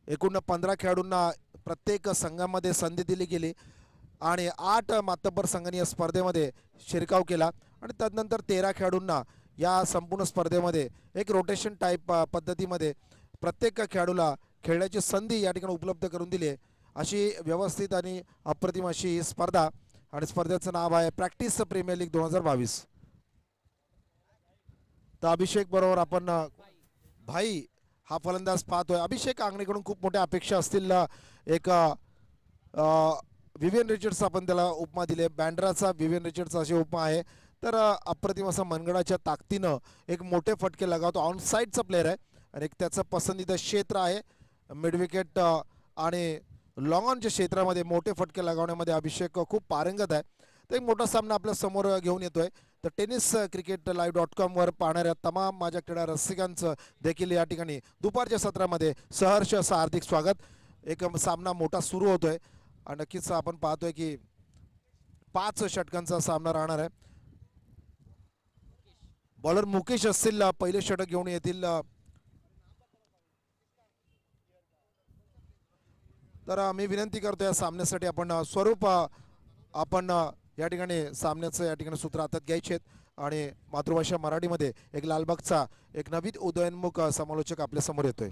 एकूण 15 खेळाडूंना प्रत्येक संघामध्ये संधी दिली गेली आणि 8 मातब्बर संघांनी या स्पर्धेमध्ये शिरकाव केला आणि त्यानंतर 13 खेळाडूंना या संपूर्ण स्पर्धेमध्ये एक रोटेशन टाईप पद्धतीमध्ये प्रत्येक खेळाडूला खेळण्याची संधी या ठिकाणी उपलब्ध करून दिली आहे. अशी व्यवस्थित आणि अप्रतिम अशी ही स्पर्धा आणि स्पर्धेचं नाव आहे प्रॅक्टिस प्रीमियर लीग 2022. तर अभिषेक बरोबर आपण भाई हा फलंदाज पाहतोय. अभिषेक आंगणेकडून खूप मोठ्या अपेक्षा असतील. एक विवियन रिचर्ड्स आपण त्याला उपमा दिली, बँड्राचा विवियन रिचर्ड्स अशी उपमा आहे. तर अप्रतिम असं मनगडाच्या ताकदीनं एक मोठे फटके लगावतो. ऑनसाईडचा प्लेअर आहे आणि एक त्याचं पसंतीचं क्षेत्र आहे मिड विकेट आणि लॉंग ऑनच्या क्षेत्रामध्ये मोठे फटके लगावण्यामध्ये अभिषेक खूप पारंगत आहे. तर एक मोठा सामना आपल्या समोर घेऊन येतोय. तर टेनिस क्रिकेट live.com वर पाहणाऱ्या तमाम माझ्या क्रीडा रसिकांचं देखील या ठिकाणी दुपारच्या सत्रामध्ये सहर्ष असं हार्दिक स्वागत. एक सामना मोठा सुरू होतोय आणि नक्कीच आपण पाहतोय की 5 षटकांचा सामना राहणार आहे. बॉलर मुकेश असतील पहिले षटक घेऊन येतील. तर मी विनंती करतो या सामन्यासाठी आपण स्वरूप आपण या ठिकाणी सामन्याचं या ठिकाणी सूत्र हातात घ्यायचे आहेत आणि मातृभाषा मराठीमध्ये एक लालबागचा एक नवीन उदयोन्मुख समालोचक आपल्या समोर येतोय.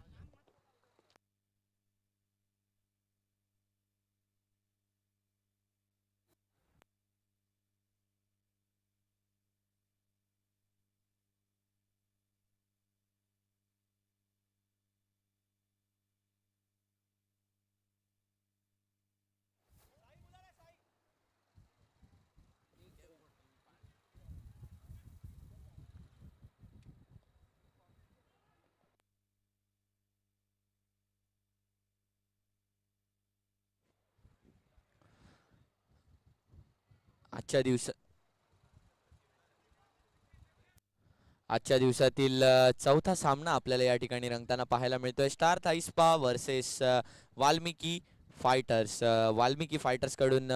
आजच्या दिवस आजच्या दिवसातील चौथा सामना आपल्याला या ठिकाणी रंगताना पाहायला मिळतोय. स्टार थाईस्पा versus Valmiki fighters. Valmiki fighters कडून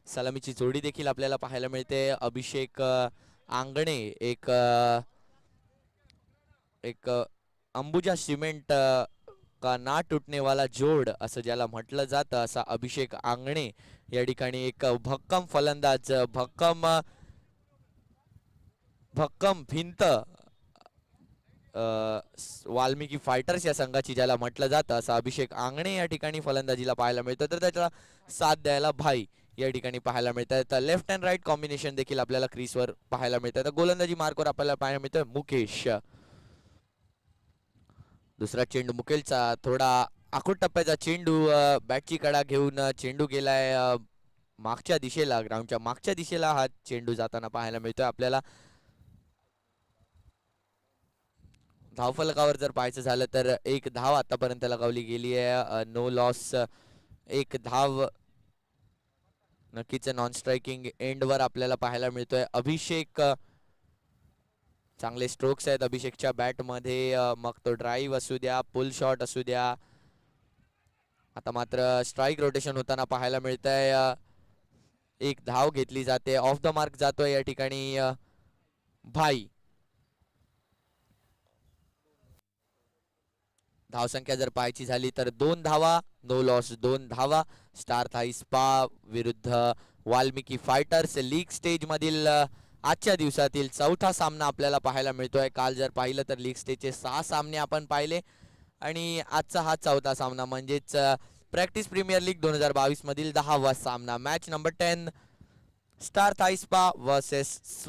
सलामीची जोडी देखील आपल्याला पाहायला मिळते. अभिषेक आंगणे एक एक अंबुजा सिमेंट का ना टूटने वाला जोड असं ज्याला म्हटलं जातं, असा अभिषेक आंगणे या ठिकाणी एक भक्कम फलंदाज, भक्कम भिंत वाल्मिकी फायटर्स या संघाची ज्याला म्हटलं जातं, असं अभिषेक आंगणे या ठिकाणी फलंदाजीला पाहायला मिळतं. तर त्याला साथ द्यायला भाई या ठिकाणी पाहायला मिळतात. तर लेफ्ट अँड राईट कॉम्बिनेशन देखील आपल्याला क्रीजवर पाहायला मिळतं. तर गोलंदाजी मार्कवर आपल्याला पाहायला मिळतोय मुकेश. दुसरा चेंडू मुकेलचा, थोडा आखूड टप्प्याचा चेंडू, बॅटची कडा घेऊन चेंडू गेलाय मागच्या दिशेला, ग्राउंडच्या मागच्या दिशेला हा चेंडू जाताना पाहायला मिळतोय आपल्याला. धावफलकावर जर पाहायचं झालं तर एक धाव आतापर्यंत लगावली गेली आहे. नो लॉस, एक धाव नक्कीच नॉन स्ट्रायकिंग एंडवर आपल्याला पाहायला मिळतोय. अभिषेक, चांगले स्ट्रोक्स आहेत अभिषेकच्या बॅटमध्ये, मग तो ड्राईव्ह असू द्या, पुल शॉट असू द्या. आता मात्र स्ट्राईक रोटेशन होताना पाहायला मिळतंय. एक धाव घेतली जाते, ऑफ द मार्क जातोय या ठिकाणी भाई. धावसंख्या जर पाहायची झाली तर 2 धावा, नो लॉस 2 धावा. स्टार थाईस्पा विरुद्ध वाल्मिकी फायटर्स लीग स्टेज मधील आजच्या दिवसातील चौथा सामना आपल्याला पाहायला मिळतोय. काल जर पाहिलं तर लीग स्टेजचे 6 सामने आपण पाहिले आणि आजचा हा चौथा सामना म्हणजेच प्रॅक्टिस प्रीमियर लीग 2022 मधील 10वा सामना. मॅच नंबर 10, स्टार थाईस्पा वर्सेस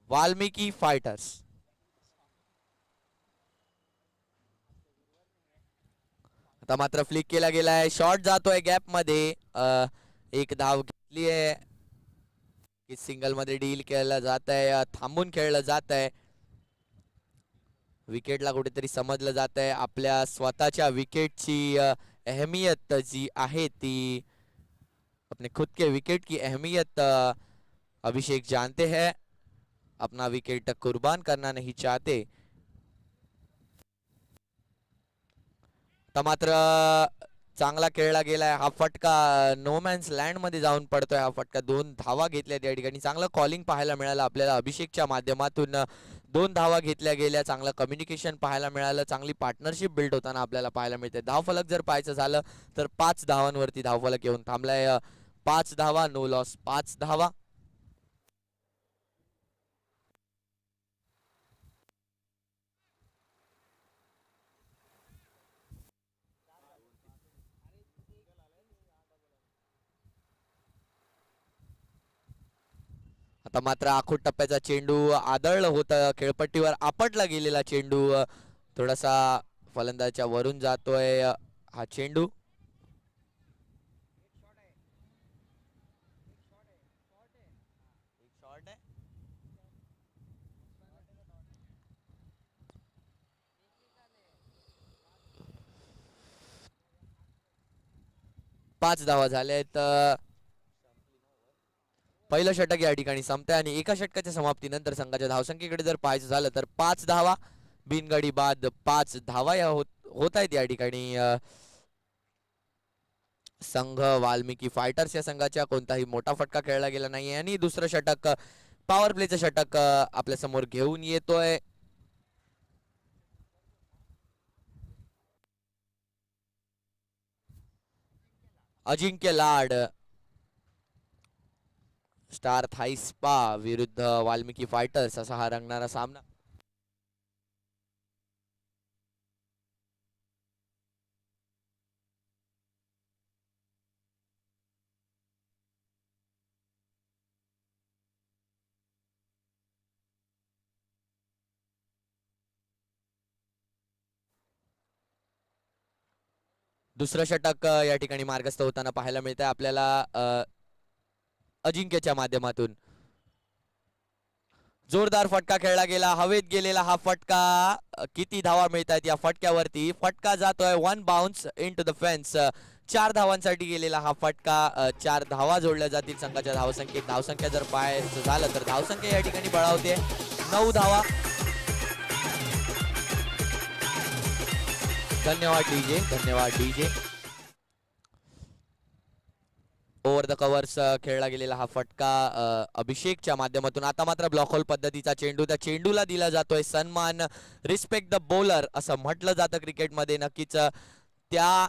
वाल्मिकी फायटर्स. आता मात्र फ्लिक केला गेलाय, शॉट जातोय गॅप मध्ये. एक धाव घेतली आहे, सिंगल मध्ये डील केलं जात आहे, थांबून खेळलं जात आहे. विकेटला कुठेतरी समजलं जात आहे आपल्या स्वतःच्या विकेटची अहमियत जी आहे ती, अपने खुद के विकेट की अहमियत अभिषेक जानते हैं, अपना विकेट कुर्बान करना नहीं चाहते. मात्र चांगला खेळला गेलाय हा फटका, नोमॅन्स लँड मध्ये जाऊन पडतोय हा फटका. 2 धावा घेतल्या त्या ठिकाणी. चांगलं कॉलिंग पाहायला मिळालं आपल्याला अभिषेकच्या माध्यमातून. 2 धावा घेतल्या गेल्या. चांगलं कम्युनिकेशन पाहायला मिळालं, चांगली पार्टनरशिप बिल्ड होताना आपल्याला पाहायला मिळते. धावफलक जर पाहायचं झालं तर 5 धावांवरती धावफलक येऊन थांबलाय. 5 धावा, नो लॉस 5 धावा. आता मात्र आखूड टप्प्याचा चेंडू आदळलं होतं, खेळपट्टीवर आपटला गेलेला चेंडू थोडासा फलंदाजाच्या वरून जातोय हा चेंडू. पाच धावा झाल्या आहेत. पहिलं षटक या ठिकाणी संपतंय आणि एका षटकाच्या समाप्तीनंतर संघाच्या धावसंख्येकडे जर पाहायचं झालं तर 5 धावा, बिनगडी बाद 5 धावा या होत आहेत या ठिकाणी. संघ वाल्मिकी फायटर्स या संघाच्या कोणताही मोठा फटका खेळला गेला नाहीये आणि दुसरं षटक पॉवर प्लेचं षटक आपल्या समोर घेऊन येतोय. अजिंक्य लाड स्टार थाई स्पा विरुद्ध वाल्मिकी फायटर्स असा हा रंगणारा सामना. दुसरं षटक या ठिकाणी मार्गस्थ होताना पाहायला मिळतंय आपल्याला अजिंक्यच्या माध्यमातून. जोरदार फटका खेळला गेला, हवेत गेलेला हा फटका. किती धावा मिळतात या फटक्यावरती? फटका जातोय 1 बाउन्स इनटू द फेन्स. 4 धावांसाठी गेलेला हा फटका. 4 धावा जोडल्या जातील संघाच्या धावसंख्येत. धावसंख्या जर पाहायचं झालं तर धावसंख्या या ठिकाणी बळावते 9 धावा. धन्यवाद डीजे, धन्यवाद डीजे. ओव्हर द कव्हर्स खेळला गेलेला हा फटका अभिषेकच्या माध्यमातून. आता मात्र ब्लॉक होल पद्धतीचा चेंडू, त्या चेंडूला दिला जातोय सन्मान. रिस्पेक्ट द बॉलर असं म्हटलं जातं क्रिकेटमध्ये. नक्कीच त्या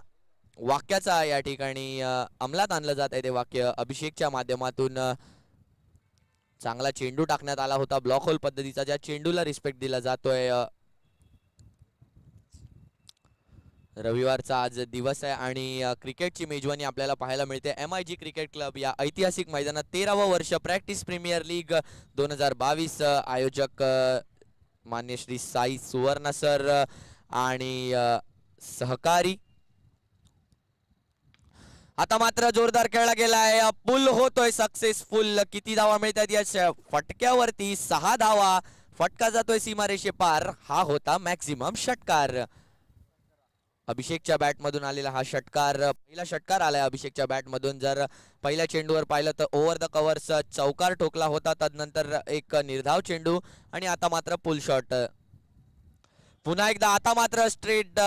वाक्याचा या ठिकाणी अंमलात आणलं जात आहे ते वाक्य अभिषेकच्या माध्यमातून. चांगला चेंडू टाकण्यात आला होता ब्लॉक होल पद्धतीचा, ज्या चेंडूला रिस्पेक्ट दिला जातोय. रविवारचा आज दिवस आहे आणि क्रिकेटची मेजवानी आपल्याला पाहायला मिळते MIG क्रिकेट क्लब या ऐतिहासिक मैदानात. 13व वर्ष प्रॅक्टिस प्रीमियर लीग 2022. आयोजक मान्य श्री साई सुवर्ण सर आणि सहकारी. आता मात्र जोरदार खेळला गेलाय, पुल होतोय सक्सेसफुल. किती धावा मिळतात या फटक्यावरती? 6 धावा. फटका जातोय सीमारेषे पार. हा होता मॅक्झिमम षटकार. अभिषेकच्या बॅटमधून आलेला हा षटकार, पहिला षटकार आलाय अभिषेकच्या बॅटमधून. जर पहिल्या चेंडूवर पाहिलं तर ओव्हर द कव्हर्स चौकार ठोकला होता, तदनंतर एक निर्धाव चेंडू आणि आता मात्र पुल शॉट. पुन्हा एकदा आता मात्र स्ट्रेट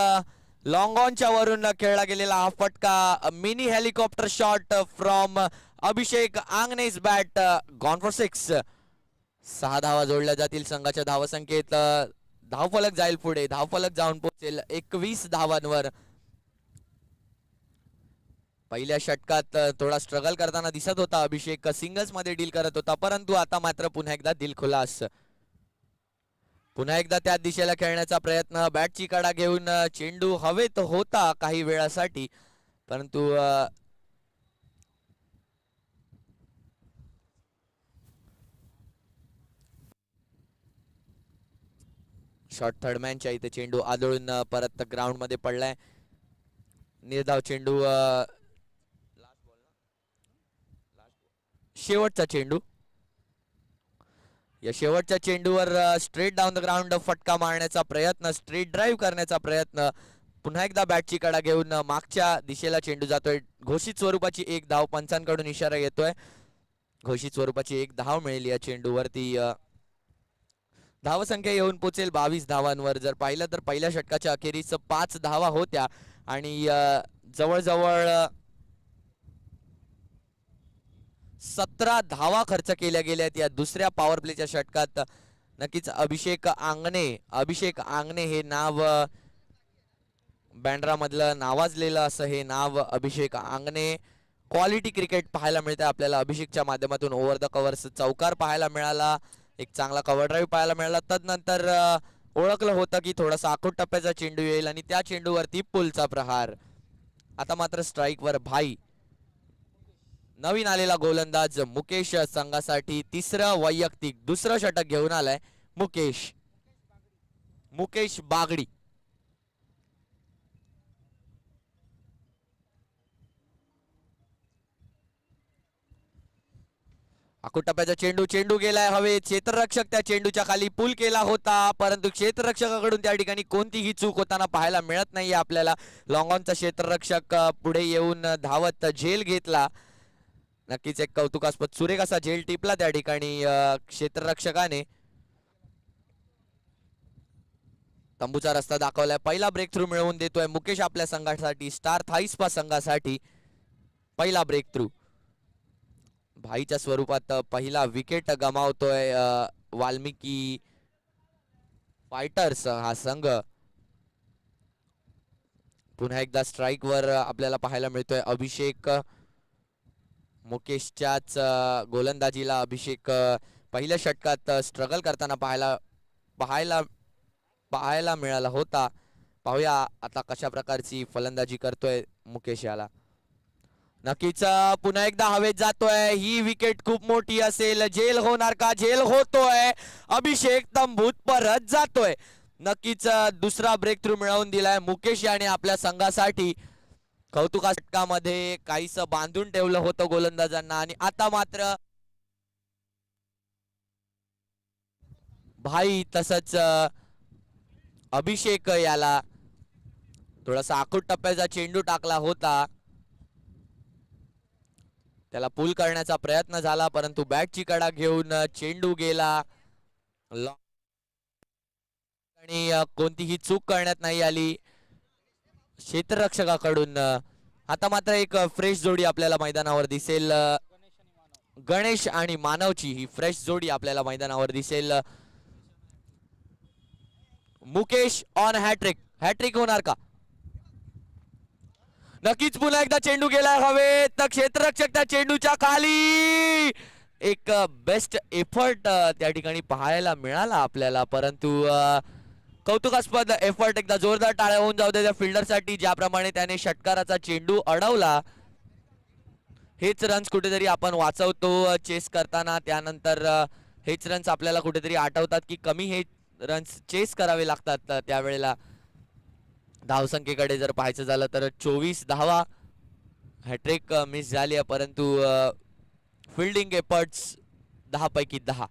लॉंग ऑनच्या वरून खेळला गेलेला हा फटका. Mini helicopter shot from Abhishek आंगनेस बॅट. Gone for 6. 6 धावा जोडल्या जातील संघाच्या धावसंख्येत. धावफलक जाईल पुढे, धावफलक जाऊन पोहोचेल 21 धावांवर. पहिल्या षटकात थोडा स्ट्रगल करताना दिसत होता अभिषेक, सिंगल्स मध्ये डील करत होता, परंतु आता मात्र पुन्हा एकदा दिलखुलास. पुन्हा एकदा त्या दिशेला खेळण्याचा प्रयत्न. बॅटची कडा घेऊन चेंडू हवेत होता काही वेळासाठी, परंतु शॉर्ट थर्डमॅनच्या इथे चेंडू आदळून परत ग्राउंड मध्ये पडलाय. निर्धाव चेंडू, शेवटचा चेंडू. या शेवटच्या चेंडूवर स्ट्रेट डाऊन द ग्राउंड फटका मारण्याचा प्रयत्न, स्ट्रेट ड्राईव्ह करण्याचा प्रयत्न. पुन्हा एकदा बॅटची कडा घेऊन मागच्या दिशेला चेंडू जातोय. घोषित स्वरूपाची 1 धाव, पंचांकडून इशारा येतोय. घोषित स्वरूपाची 1 धाव मिळेल या चेंडूवरती. धावसंख्या येऊन पोचेल 22 धावांवर. जर पाहिलं तर पहिल्या षटकाच्या अखेरीस 5 धावा होत्या आणि जवळजवळ 17 धावा खर्च केल्या गेल्यात या दुसऱ्या पॉवर प्लेच्या षटकात. नक्कीच अभिषेक आंगणे हे नाव बँड्रा मधलं नावाजलेलं असं हे नाव अभिषेक आंगणे. क्वालिटी क्रिकेट पाहायला मिळते आपल्याला अभिषेकच्या माध्यमातून. ओव्हर द कव्हर्स चौकार पाहायला मिळाला, एक चांगला कव्हर ड्राईव्ह पाहायला मिळाला. तदनंतर ओळखलं होतं की थोडासा आखूड टप्प्याचा चेंडू येईल आणि त्या चेंडूवरती पुलचा प्रहार. आता मात्र स्ट्राईकवर भाई. नवीन आलेला गोलंदाज मुकेश संघासाठी तिसरं वैयक्तिक दुसरं षटक घेऊन आलाय मुकेश बागडी. आखूड टप्प्याचा चेंडू गेलाय हवे. क्षेत्ररक्षक त्या चेंडूच्या खाली पूल केला होता, परंतु क्षेत्ररक्षकाकडून त्या ठिकाणी कोणतीही चूक होताना पाहायला मिळत नाहीये आपल्याला. लॉंगॉनचा क्षेत्ररक्षक पुढे येऊन धावत झेल घेतला. नक्कीच एक कौतुकास्पद सुरेख असा झेल टिपला त्या ठिकाणी क्षेत्ररक्षकाने. तंबूचा रस्ता दाखवलाय. पहिला ब्रेक थ्रू मिळवून देतोय मुकेश आपल्या संघासाठी. स्टार थाईस्पा संघासाठी पहिला ब्रेक थ्रू. भाईच्या स्वरूपात पहिला विकेट गमावतोय वाल्मिकी फायटर्स हा संघ. पुन्हा एकदा स्ट्राईक वर आपल्याला पाहायला मिळतोय अभिषेक. मुकेशच्याच गोलंदाजीला अभिषेक पहिल्या षटकात स्ट्रगल करताना पाहायला मिळाला होता. पाहूया आता कशा प्रकारची फलंदाजी करतोय मुकेश याला. नक्कीच पुन्हा एकदा हवेत जातोय. ही विकेट खूप मोठी असेल. झेल होणार का? झेल होतोय. अभिषेक तंबूत परत जातोय. नक्कीच दुसरा ब्रेक थ्रू मिळवून दिलाय मुकेश याने आपल्या संघासाठी. कौतुका षटकामध्ये काहीस बांधून ठेवलं होतं गोलंदाजांना आणि आता मात्र भाई तसंच अभिषेक याला थोडासा आखूड टप्प्याचा चेंडू टाकला होता. त्याला पुल करण्याचा प्रयत्न झाला, परंतु बॅटची कडा घेऊन चेंडू गेला आणि कोणतीही चूक करण्यात नाही आली क्षेत्ररक्षकाकडून. आता मात्र एक फ्रेश जोडी आपल्याला मैदानावर दिसेल. गणेश आणि मानवची ही फ्रेश जोडी आपल्याला मैदानावर दिसेल. मुकेश ऑन हॅट्रिक होणार का? नक्कीच पुन्हा एकदा चेंडू गेलाय हवेत. तर क्षेत्ररक्षक त्या चेंडूच्या खाली. एक बेस्ट एफर्ट त्या ठिकाणी पाहायला मिळाला आपल्याला, परंतु कौतुकास्पद एफर्ट. एकदा जोरदार टाळ्या होऊन जाऊ दे त्या फिल्डरसाठी, ज्याप्रमाणे त्याने षटकाराचा चेंडू अडवला. हेच रन्स कुठेतरी आपण वाचवतो चेस करताना. त्यानंतर हेच रन्स आपल्याला कुठेतरी आठवतात की कमी हे रन्स चेस करावे लागतात त्यावेळेला. धावसंख्येकडे जर पाहायचं झालं तर 24 धावा. हॅट्रिक मिस झाली आहे, परंतु फिल्डिंग एफर्ट्स 10 पैकी 10.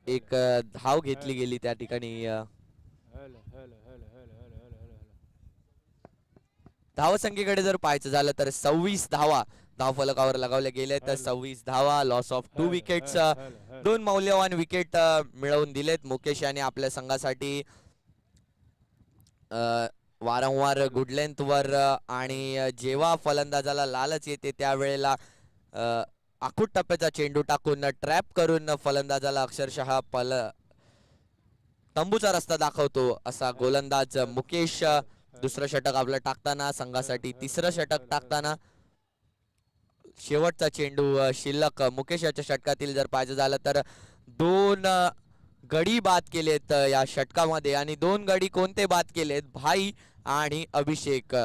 एक धाव घेतली गेली त्या ठिकाणी. धावसंख्येकडे जर पाहायचं झालं तर 26 धावा धावफलकावर लगावल्या गेले. तर 26 धावा, लॉस ऑफ 2 विकेट्स. 2 मौल्यवान विकेट मिळवून दिलेत मुकेश याने आपल्या संघासाठी. वारंवार गुड लेंथ वर आणि जेव्हा फलंदाजाला लालच येते त्यावेळेला आखूड टप्प्याचा चेंडू टाकून ट्रॅप करून फलंदाजाला अक्षरशः तंबूचा रस्ता दाखवतो असा गोलंदाज मुकेश. दुसरं षटक आपलं टाकताना संघासाठी तिसरं षटक टाकताना शेवटचा चेंडू शिल्लक मुकेश याच्या षटकातील जर पाहायचं झालं तर 2 गडी बाद केलेत या षटकामध्ये. आणि 2 गडी कोणते बाद केलेत? भाई आणि अभिषेक.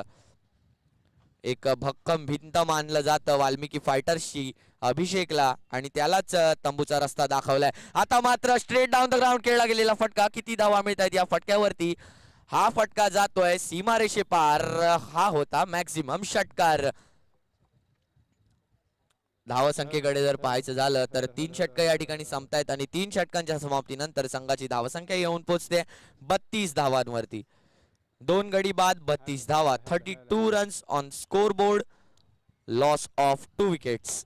एक भक्कम भिंत मानलं जातं वाल्मिकी फायटर्सची अभिषेकला आणि त्यालाच तंबूचा रस्ता दाखवलाय. आता मात्र स्ट्रेट डाऊन द ग्राउंड खेळला गेलेला फटका. किती धावा मिळत आहेत या फटक्यावरती? हा फटका जातोय सीमारेषे पार. हा होता मॅक्झिमम षटकार. धावसंख्येकडे जर पाहायचं झालं तर 3 षटक या ठिकाणी संपतायत आणि 3 षटकांच्या समाप्तीनंतर संघाची धावसंख्या येऊन पोहोचते 32 धावांवरती. 2 गडी बाद 32 धावा. 32 runs on score board. Loss of 2 wickets.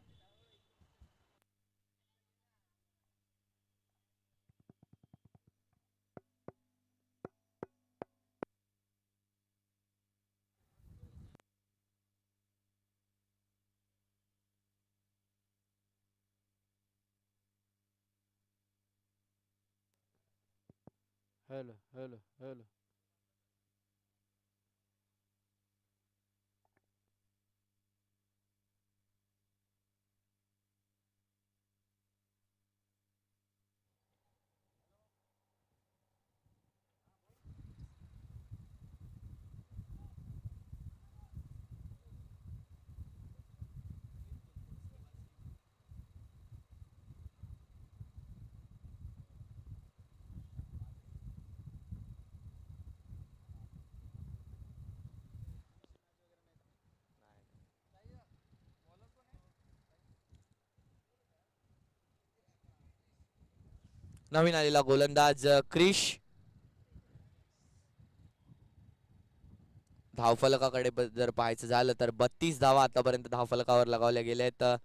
hello, hello, hello. नवीन आलेला गोलंदाज क्रिश धावफलकाकडे जर पाहायचं झालं तर 32 धावा आतापर्यंत धावफलकावर लगावल्या गेल्या आहेत.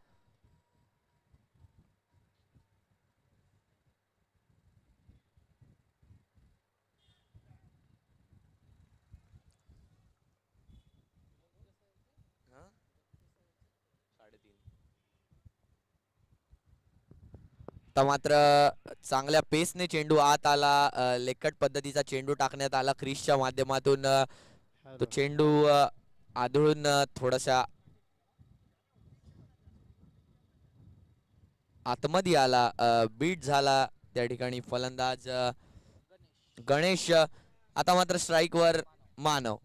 आता मात्र चांगल्या पेसने चेंडू आत आला. लेकट पद्धतीचा चेंडू टाकण्यात आला क्रिसच्या माध्यमातून. तो Hello. चेंडू आदळून थोडासा आतमध्ये आला, बीट झाला त्या ठिकाणी फलंदाज गणेश. आता मात्र स्ट्राईक वर मानव.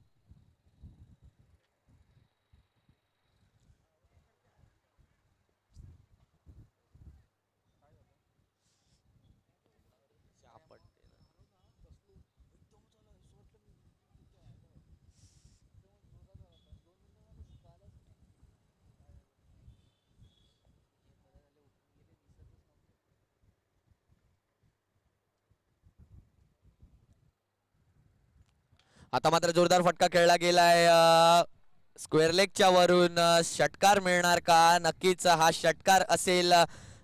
आता मात्र जोरदार फटका खेळला गेलाय. स्क्वेअर लेगच्या वरून षटकार मिळणार का? नक्कीच हा षटकार असेल.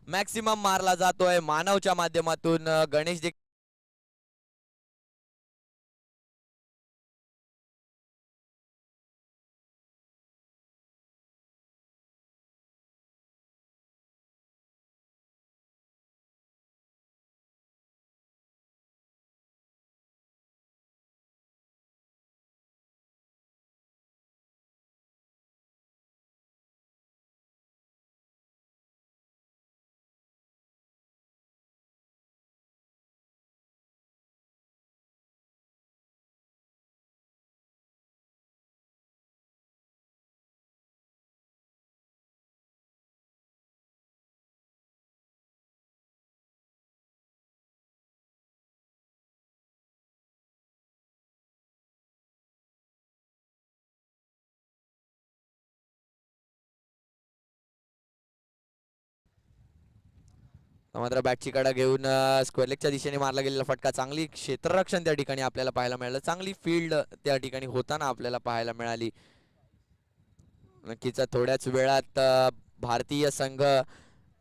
मॅक्सिमम मारला जातोय मानवच्या माध्यमातून. गणेश मात्र बॅटची कडा घेऊन स्क्वेअर लेगच्या दिशेने मारला गेलेला फटका. चांगली क्षेत्ररक्षण त्या ठिकाणी आपल्याला पाहायला मिळालं. चांगली फील्ड त्या ठिकाणी होताना आपल्याला पाहायला मिळाली. नक्कीच थोड्याच वेळात भारतीय संघ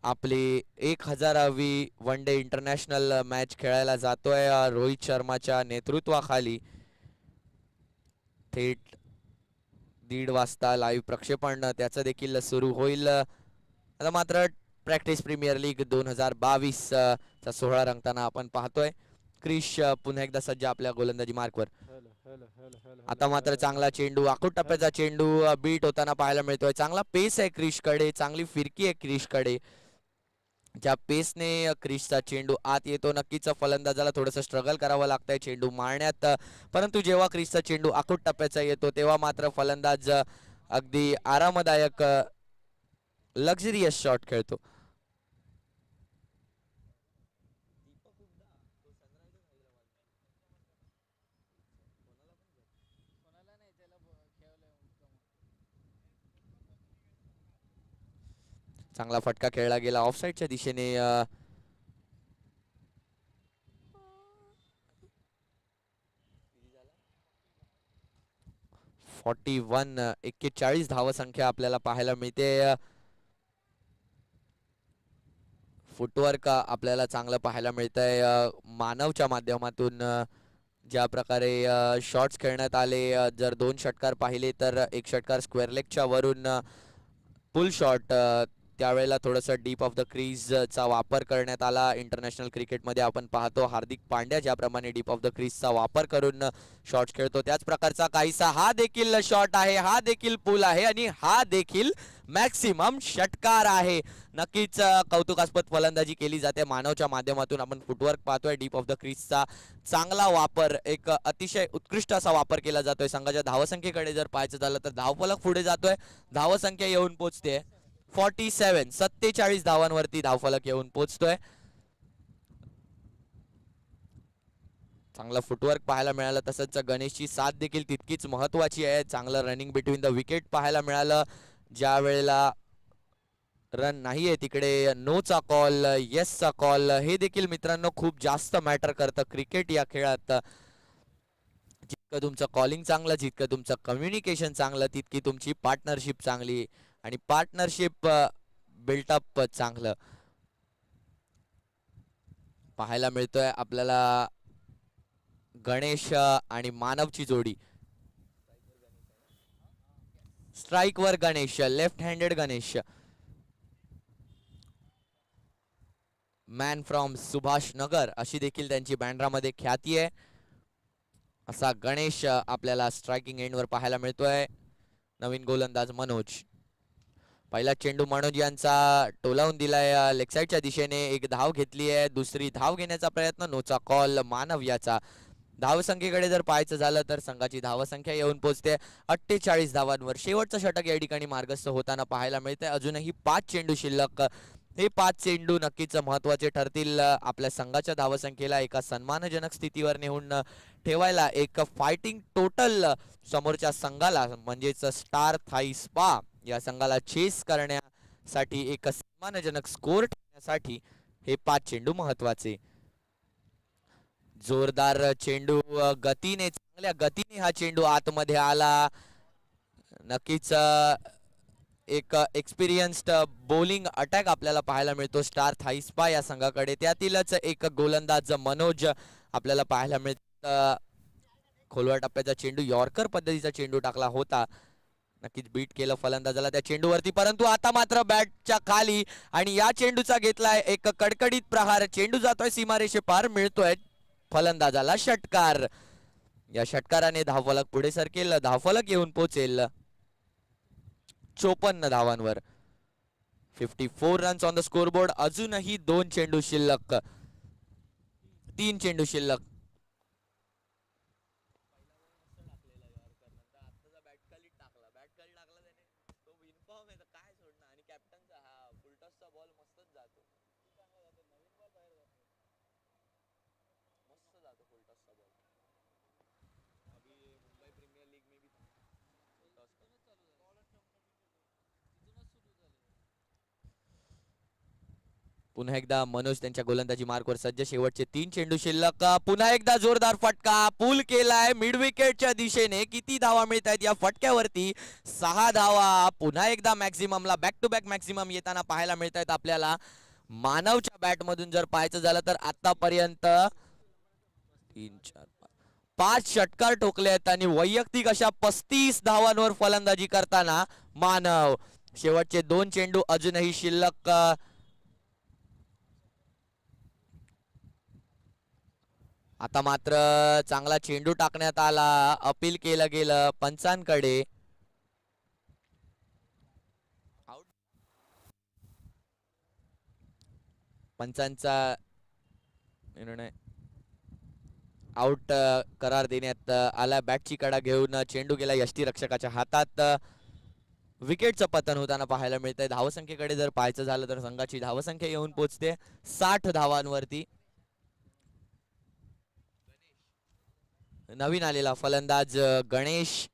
आपली 1000वी वन डे इंटरनॅशनल मॅच खेळायला जातोय. रोहित शर्माच्या नेतृत्वाखाली थेट 1:30 वाजता लाईव्ह प्रक्षेपण त्याचं देखील सुरू होईल. आता मात्र प्रॅक्टिस प्रीमियर लीग 2022 चा सोहळा रंगताना आपण पाहतोय. क्रिश पुन्हा एकदा सज्ज आपल्या गोलंदाजी मार्कवर. Hello, hello, hello, hello, आता hello, मात्र hello. चांगला चेंडू, आखूड टप्प्याचा चेंडू बीट होताना पाहायला मिळतोय. चांगला पेस आहे क्रिशकडे, चांगली फिरकी आहे क्रिशकडे. ज्या पेसने क्रिशचा चेंडू आत येतो, नक्कीच फलंदाजाला थोडंसं स्ट्रगल करावं लागतंय चेंडू मारण्यात. परंतु जेव्हा क्रिशचा चेंडू आखूड टप्प्याचा येतो तेव्हा मात्र फलंदाज अगदी आरामदायक लक्झरियस शॉट खेळतो. चांगला फटका खेळला गेला ऑफसाईडच्या दिशेने. 41 धावसंख्या आपल्याला पाहायला मिळते. फुटवर्क आपल्याला चांगलं पाहायला मिळतंय मानवच्या माध्यमातून. ज्या प्रकारे शॉट्स खेळण्यात आले, जर 2 षटकार पाहिले तर एक षटकार स्क्वेअर लेगच्या वरून पुल शॉट त्यावेळेला थोडंसं डीप ऑफ द क्रीजचा वापर करण्यात आला. इंटरनॅशनल क्रिकेटमध्ये आपण पाहतो हार्दिक पांड्या ज्याप्रमाणे डीप ऑफ द क्रीजचा वापर करून शॉट्स खेळतो त्याच प्रकारचा काहीसा हा देखील शॉट आहे, हा देखील पूल आहे आणि हा देखील मॅक्सिमम षटकार आहे. नक्कीच कौतुकास्पद फलंदाजी केली जाते मानवच्या माध्यमातून. आपण फुटवर्क पाहतोय, डीप ऑफ द क्रीजचा चांगला वापर, एक अतिशय उत्कृष्ट असा वापर केला जातोय. संघाच्या धावसंख्येकडे जर पाहायचं झालं तर धावफलक पुढे जातोय, धावसंख्या येऊन पोहोचते 47, 47 धावांवरती धावफलक येऊन पोहोचतोय. चांगलं फुटवर्क पाहायला मिळालं, तसंच गणेशची साथ देखील तितकीच महत्वाची आहे. चांगलं रनिंग बिटवीन द विकेट पाहायला मिळालं. ज्या वेळेला रन नाहीये तिकडे नोचा कॉल, येसचा कॉल, हे देखील मित्रांनो खूप जास्त मॅटर करतं क्रिकेट या खेळात. जितकं तुमचं कॉलिंग चांगलं, जितकं तुमचं कम्युनिकेशन चांगलं, तितकी तुमची पार्टनरशिप चांगली आणि पार्टनरशिप बिल्टअप चांगलं पाहायला मिळतोय आपल्याला. गणेश आणि मानवची जोडी, स्ट्राइक वर Ganesh, left handed Ganesh, man from Subhash Nagar अशी देखील त्यांची बँड्रामध्ये ख्याती आहे. असा गणेश आपल्याला स्ट्रायकिंग एंडवर पाहायला मिळतोय. नवीन गोलंदाज मनोज, पहिला चेंडू मनोज यांचा टोलावून दिलाय लेग साईडच्या दिशेने, एक धाव घेतली आहे, दुसरी धाव घेण्याचा प्रयत्न, नोचा कॉल मानव याचा. धावसंख्येकडे जर पाहायचं झालं तर संघाची धावसंख्या येऊन पोहोचते 48 धावांवर. शेवटचं षटक या ठिकाणी मार्गस्थ होताना पाहायला मिळते. अजूनही 5 चेंडू शिल्लक. हे 5 चेंडू नक्कीच महत्वाचे ठरतील आपल्या संघाच्या धावसंख्येला एका सन्मानजनक स्थितीवर नेऊन ठेवायला. एक फायटिंग टोटल समोरच्या संघाला म्हणजेच स्टार थाई स्पा या संघाला चेस करण्यासाठी, एक सन्मानजनक स्कोर ठेवण्यासाठी हे 5 चेंडू महत्वाचे. जोरदार चेंडू, गतीने, चांगल्या गतीने हा चेंडू आतमध्ये आला. नक्कीच एक एक्सपिरियन्स्ड बॉलिंग अटॅक आपल्याला पाहायला मिळतो स्टार थाई स्पा या संघाकडे. त्यातीलच एक गोलंदाज मनोज आपल्याला पाहायला मिळतं. खोलवर टप्प्याचा चेंडू, यॉर्कर पद्धतीचा चेंडू टाकला होता, नक्कीच बीट केलं फलंदाजाला त्या चेंडूवरती, परंतु आता मात्र बॅटच्या खाली आणि या चेंडूचा घेतलाय एक कडकडीत प्रहार. चेंडू जातोय सीमारेषे पार, मिळतोय फलंदाजाला षटकार. या षटकाराने धावफलक पुढे सरकेल, धावफलक येऊन पोहोचेल 54 धावांवर. 54 रन्स ऑन द स्कोरबोर्ड. अजूनही 2 चेंडू शिल्लक, 3 चेंडू शिल्लक. पुन्हा एकदा मनोज त्यांच्या गोलंदाजी मार्कवर सज्ज. शेवटचे 3 चेंडू शिल्लक. पुन्हा एकदा जोरदार फटका, पूल केलाय मिड विकेटच्या दिशेने. किती धावा मिळत आहेत या फटक्यावरती? 6 धावा. पुन्हा एकदा मॅक्झिममला, बॅक टू बॅक मॅक्झिमम येताना पाहायला मिळत आहेत आपल्याला. मानवच्या बॅट मधून जर पाहायचं झालं तर आतापर्यंत 3, 4, 5 षटकार ठोकले आहेत आणि वैयक्तिक अशा 35 धावांवर फलंदाजी करताना मानव. शेवटचे 2 चेंडू अजूनही शिल्लक. आता मात्र चांगला चेंडू टाकण्यात आला, अपील केलं गेलं पंचांकडे. पंचांचा निर्णय आउट करार देण्यात आला. बॅटची कडा घेऊन चेंडू गेला यष्टीरक्षकाच्या हातात. विकेटचं पतन होताना पाहायला मिळतंय. धावसंख्येकडे जर पाहायचं झालं तर संघाची धावसंख्या येऊन पोहोचते 60 धावांवरती. नवीन आलेला फलंदाज गणेश.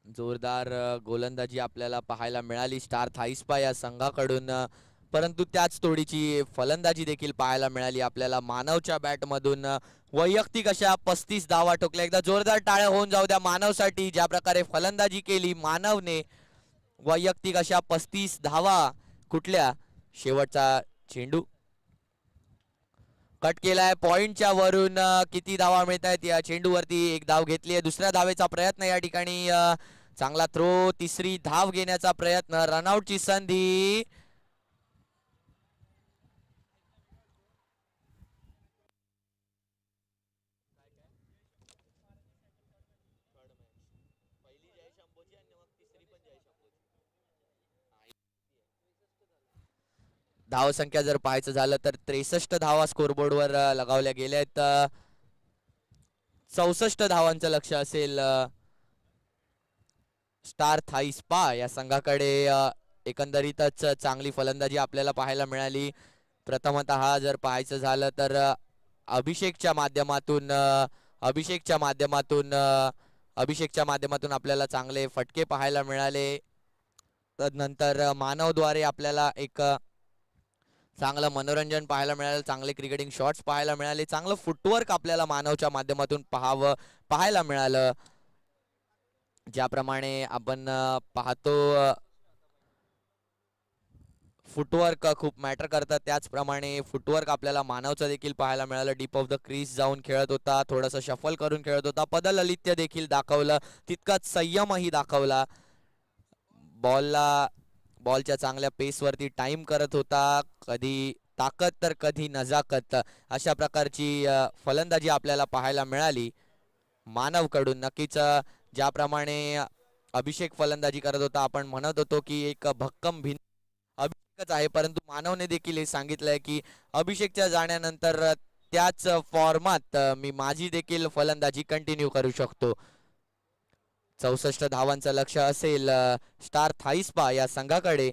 जोरदार गोलंदाजी आपल्याला पाहायला मिळाली स्टार थाई स्पा या संघाकडून, परंतु त्याच तोडीची फलंदाजी देखील पाहायला मिळाली आपल्याला मानवच्या बॅट मधून. वैयक्तिक अशा 35 धावा ठोकल्या. एकदा जोरदार टाळ्या होऊन जाऊ द्या मानवसाठी. ज्या प्रकारे फलंदाजी केली मानवने, वैयक्तिक अशा 35 धावा कुठल्या. शेवटचा चेंडू कट केलाय पॉइंटच्या वरून किती धावा मिळत आहेत या चेंडूवरती एक धाव घेतली आहे दुसऱ्या धावेचा प्रयत्न या ठिकाणी चांगला थ्रो तिसरी धाव घेण्याचा प्रयत्न रनआउटची संधी धाव संख्या जर पाहायचं झालं तर 63 धावा स्कोरबोर्डवर लगावल्या गेल्या आहेत 64 धावांचं लक्ष असेल स्टार थाई स्पा या संघाकडे एकंदरीतच चांगली फलंदाजी आपल्याला पाहायला मिळाली प्रथमतः जर पाहायचं झालं तर अभिषेकच्या माध्यमातून आपल्याला चांगले फटके पाहायला मिळाले तदनंतर मानवद्वारे आपल्याला एक चांगलं मनोरंजन पाहायला मिळालं चांगले क्रिकेटिंग शॉट्स पाहायला मिळाले चांगलं फुटवर्क आपल्याला मानवच्या माध्यमातून पाहायला मिळालं ज्याप्रमाणे आपण पाहतो फुटवर्क खूप मॅटर करतात त्याचप्रमाणे फुटवर्क आपल्याला मानवचं देखील पाहायला मिळालं डीप ऑफ द क्रीज जाऊन खेळत होता थोडंसं शफल करून खेळत होता पदललित्य देखील दाखवलं तितकाच संयमही दाखवला बॉलच्या चांगल्या पेसवरती टाइम करत होता कधी ताकद तर कधी नजाकत अशा प्रकारची फलंदाजी आपल्याला पाहायला मिळाली मानवकडून नक्कीच ज्याप्रमाणे अभिषेक फलंदाजी करत होता आपण म्हणत होतो की एक भक्कम भिन्न अभिषेकच आहे परंतु मानवने देखील हे सांगितलंय की अभिषेकच्या जाण्यानंतर त्याच फॉर्मात मी माझी देखील फलंदाजी कंटिन्यू करू शकतो 64 धावांचं लक्ष असेल स्टार थाईस्पा या संघाकडे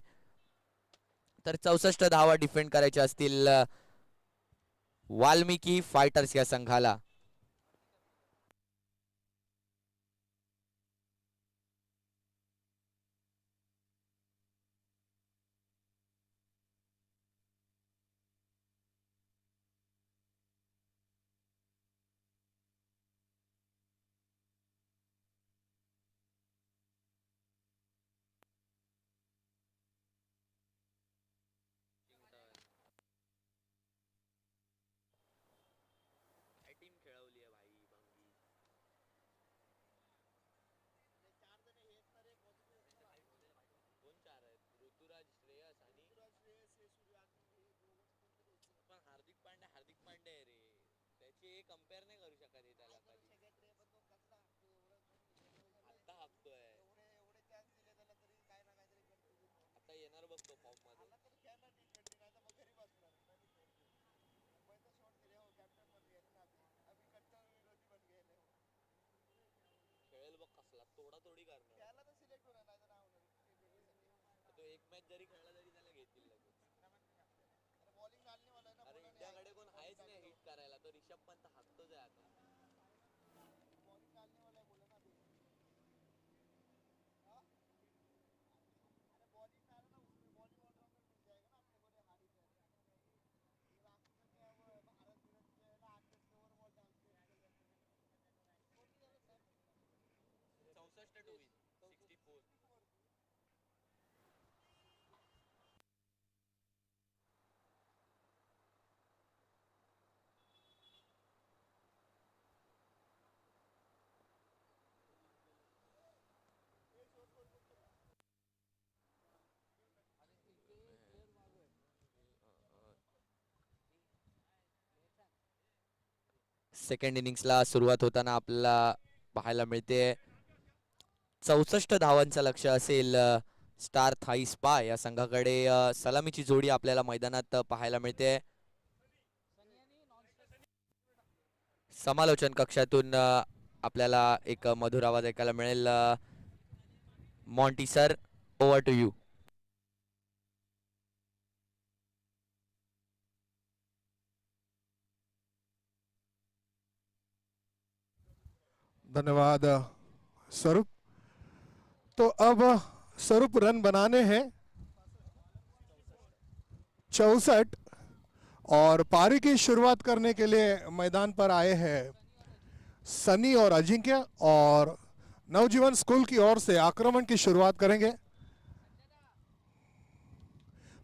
तर 64 धावा डिफेंड करायच्या असतील वाल्मिकी फायटर्स या संघाला कंपेअर नाही करू शकत त्याला आता हाकतोय आता येणार बघतो फॉर्म मध्ये खेळेल बघ कसला तोडा तोडी करणार तो एक मॅच जरी खेळला तरी त्याला घेतील लगेच अरे इंडियाकडे कोण आहेच नाही हिट करायला तो रिषभ पंत हाकतोच आहे आता सेकंड इनिंग्सला सुरुवात होताना आपल्याला पाहायला मिळते 64 धावांचं लक्ष असेल स्टार थाई स्पा या संघाकडे सलामीची जोडी आपल्याला मैदानात पाहायला मिळते समालोचन कक्षातून आपल्याला एक मधुर आवाज ऐकायला मिळेल Monty sir over to you धन्यवाद स्वरूप तो अब स्वरूप रन बनाने हैं 64 और पारी की शुरुआत करने के लिए मैदान पर आए हैं सनी और अजिंक्य और नवजीवन स्कूल की ओर से आक्रमण की शुरुआत करेंगे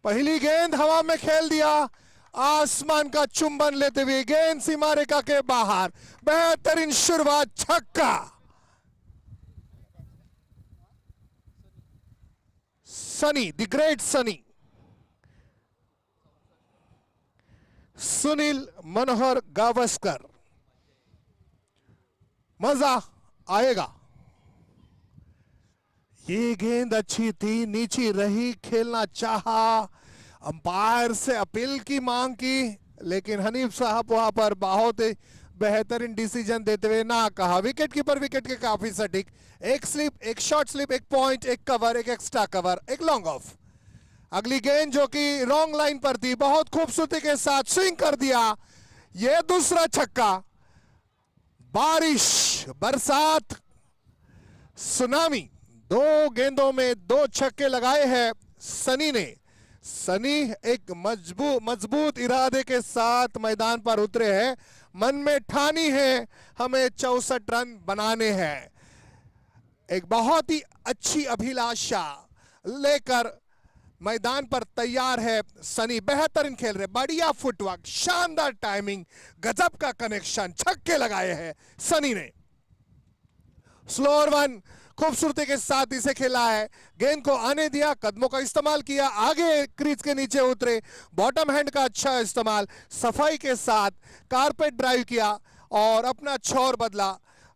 पहली गेंद हवा में खेल दिया आसमान का चुंबन लेते हुए गेंद सीमा रेखा के बाहर, बेहतरीन शुरुआत, छक्का। सनी, द ग्रेट सनी, सुनील मनोहर गावस्कर। मजा आएगा। ये गेंद अच्छी थी, नीची रही, खेलना चाहा, अंपायर से अपील की मांग की, लेकिन हनीफ साहब वहां पर बहुत ही बेहतरीन डिसीजन देते हुए ना कहा। विकेट कीपर विकेट के काफी सटीक, एक स्लिप, एक शॉर्ट स्लिप, एक पॉइंट, एक कवर, एक एक्स्ट्रा कवर, एक लॉन्ग ऑफ। अगली गेंद जो कि रॉन्ग लाइन पर थी, बहुत खूबसूरती के साथ स्विंग कर दिया, यह दूसरा छक्का। बारिश, बरसात, सुनामी, दो गेंदों में दो छक्के लगाए हैं सनी ने। सनी एक मजबूत इरादे के साथ मैदान पर उतरे हैं, मन में ठानी है हमें 64 रन बनाने हैं। एक बहुत ही अच्छी अभिलाषा लेकर मैदान पर तैयार है सनी। बेहतरीन खेल रहे, बढ़िया फुटवर्क, शानदार टाइमिंग, गजब का कनेक्शन, छक्के लगाए हैं सनी ने। स्लोअर वन, खूबसूरती के साथ इसे खेला है, गेंद को आने दिया, कदमों का इस्तेमाल किया, आगे क्रीज के नीचे उतरे, बॉटम हैंड का अच्छा इस्तेमाल, सफाई के साथ कारपेट ड्राइव किया और अपना छोर बदला।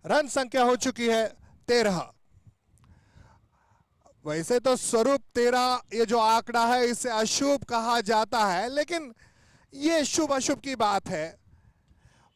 रन संख्या हो चुकी है 13। वैसे तो स्वरूप 13 ये जो आंकड़ा है इसे अशुभ कहा जाता है, लेकिन ये शुभ अशुभ की बात है।